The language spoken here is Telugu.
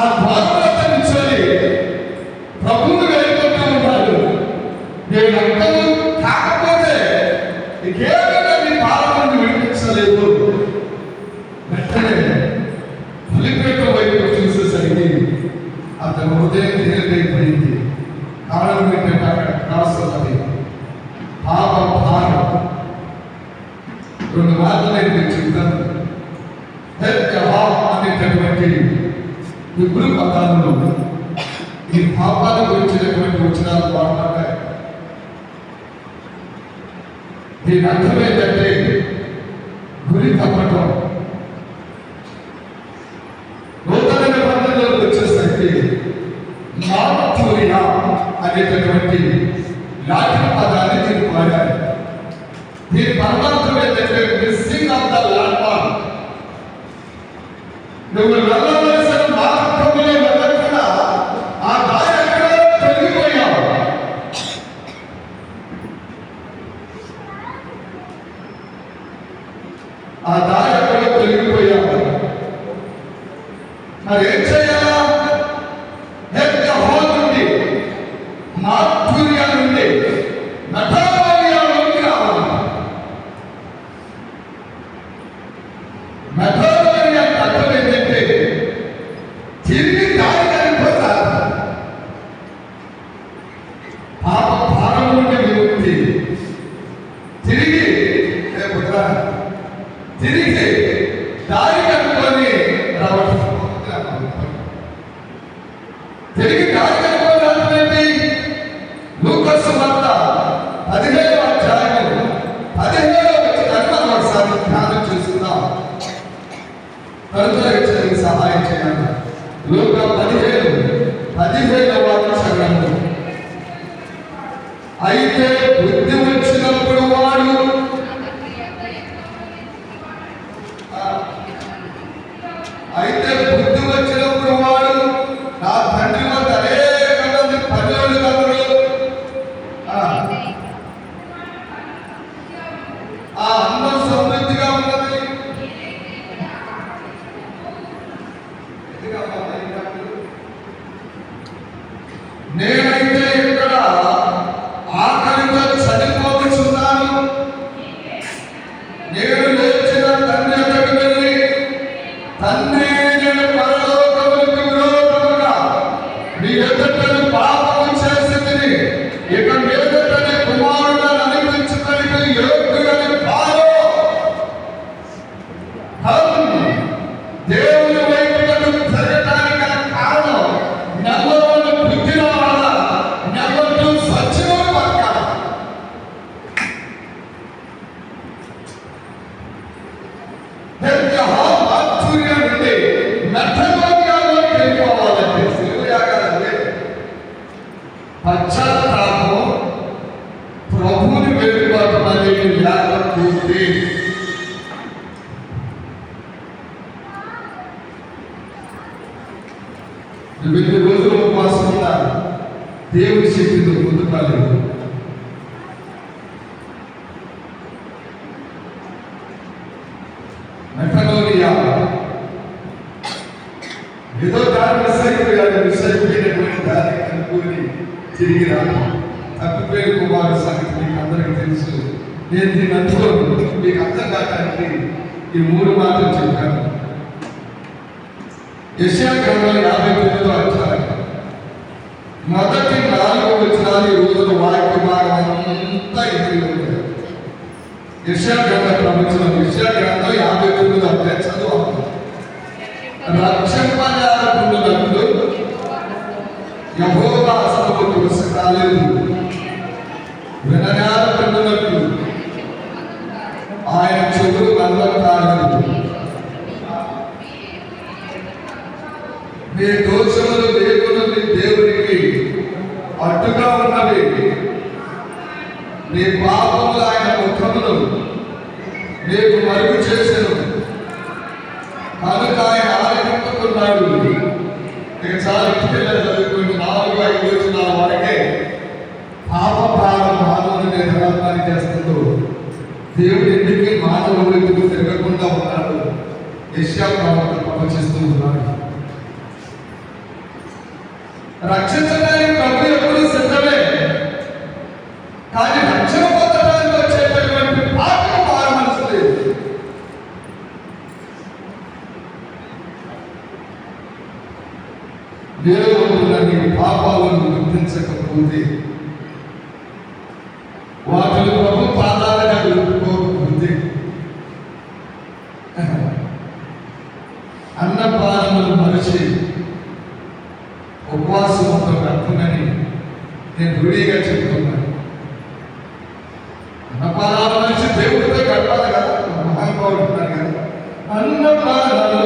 ఆ ద్వారంలో నిల్చొని ప్రభువును వేడుకుంటూ ఉన్నాడు. నేను అంతము కాకపోతే ఇంకేమైనా నీ పాపం నుండి విడిపించలేదు. వెంటనే బలిపీఠం వైపు చూసేసరికి అతను హృదయం తేలికైపోయింది. కారణం ఏంటంటే అక్కడ రాస్తున్నది పాప భారం. 2 మాటలు నేను చెప్తాను. అనేటటువంటి విభ్రు పదాలలో ఈ పాపాన్ని గురించినటువంటి వచనాలు వాడుతున్నాయి. దీని అర్థం ఏంటంటే గురి తప్పటం. నూతన నిబంధనలోకి వచ్చేసరికి మార్టూరియా అనేటటువంటి లాటిన్ పదాన్ని దీనికి వాడారు. దీని పరమార్థం ఏంటంటే missing of the land mark. నువ్వు వెళ్ళవలసిన మార్గంలో వెళ్ళకుండా ఆ దారి ఎక్కడో తొలగిపోయావు. ఆ దారి ఎక్కడో తొలగిపోయావు. మరి ఏం చేయాలా? నుండి మార్టూరియా నుండి మెటాలోనియాలోకి రావాలి. మెటాలోనియా అర్థం ఏంటంటే తిరిగి దారి కనిపోతారు. పాప భారం నుండి విముక్తి, తిరిగి దారి కనుక్కొని రావడం. తిరిగి దారి కనుక్కొని రావడం ఏంటి? లూకాసు వార్త 15వ అధ్యాయము 17వ వచనాన్ని మనం ఒకసారి ధ్యానం చేస్తున్నాం. కనుక సహాయం చేయాలి. లూకా 15:17 వచనము. అయితే బుద్ధి వచ్చినప్పుడు వాడు నా తండ్రి వద్ద అనేక మంది పనులు కలరు. ఆ అన్నం సమృద్ధిగా ఉన్నది. నేనైతే ఇక్కడ ఆకలితో చనిపోతున్నాను. నేను లేచిన తండ్రి ఎక్కడికి వెళ్ళి, తండ్రి నేను పరలోకములకు విరోధముగా నీ ఎదుటను పాపము చేసి ఇక మీదటనే కుమారుడని అనిపించుటకు యోగ్యుడని కాదు. దేవుని వైపునకు జరగటానికి కారణం నెంబర్ 1 బుద్ధి రావాలా, నెంబర్ 2 సత్యమును పలకాలి. మార్టూరియా నుండి మెటాలోనియాలోకి వెళ్ళిపోవాలంటే సిలువయాగానే పశ్చాత్తాపం, ప్రభువుని వేడుకోవటం అనేది లేకపోతే నువ్వు 2 రోజులు ఉపవాసం ఉన్నారు. దేవుని శక్తితో పొందుకోలేదు. మెటాలోనియా ఏదో దారి మిస్ అయిపోయినటువంటి దాన్ని కనుక్కొని తిరిగి రాదు. తప్పిపోయిన కుమారు సంగతి మీకు అందరికీ తెలుసు. నేను దీన్ని అందుకోను. మీకు అర్థం కావడానికి ఈ 3 మాటలు చెప్పాను. యెషయా గ్రంథం 59వ అధ్యాయం మొదటి 4 వచనాలు ఈ రోజున వాక్య భాగం అంతా ఇంటిలో ఉంది. యెషయా గ్రంథం ప్రవచనం, యెషయా గ్రంథం 59వ అధ్యాయం చదవాలి. రక్షింపజాలకున్నట్లు యెహోవా హస్తము తులసి కాలేదు, వినజాలకున్నట్లు ఆయన చెవులు మందం కాలేదు. నీ దోషములు లేకుండా నీ దేవునికి అడ్డుగా ఉన్నవి. నీ పాపములు ఆయన ముఖములు నీకు మరుగు చేసెను కనుక ఆయన ఆలకింపుకున్నాడు. ఇక చాలా పిల్లలు చదువుకుని 4-5 వచనాల వరకే పాప భారం మానవుని మీద పని చేస్తుందో దేవుడు ఎందుకు మానవుల వైపుకు తిరగకుండా ఉన్నాడు. యెషయా ప్రవక్త ప్రవచిస్తూ ఉన్నాడు. రక్షించడానికి ప్రభు ఎప్పుడు సిద్ధమే, కానీ రక్షణ పొందడానికి వచ్చేటటువంటి పాపం మారు మనసు లేదు. దేవుని పాపాలను గుర్తించకపోతే, వాటిని ప్రభు పాదాలుగా గెలుపుకోకపోతే, అన్నపానములు మరిచి ఉపవాసం ఒక వ్యర్థమని నేను రూఢిగా చెప్తున్నాను. అన్నపానాలు మనిషి దేవుడితో గడపాలి కదా, మహానుభావుడు ఉంటారు కదా. అన్నపానాలు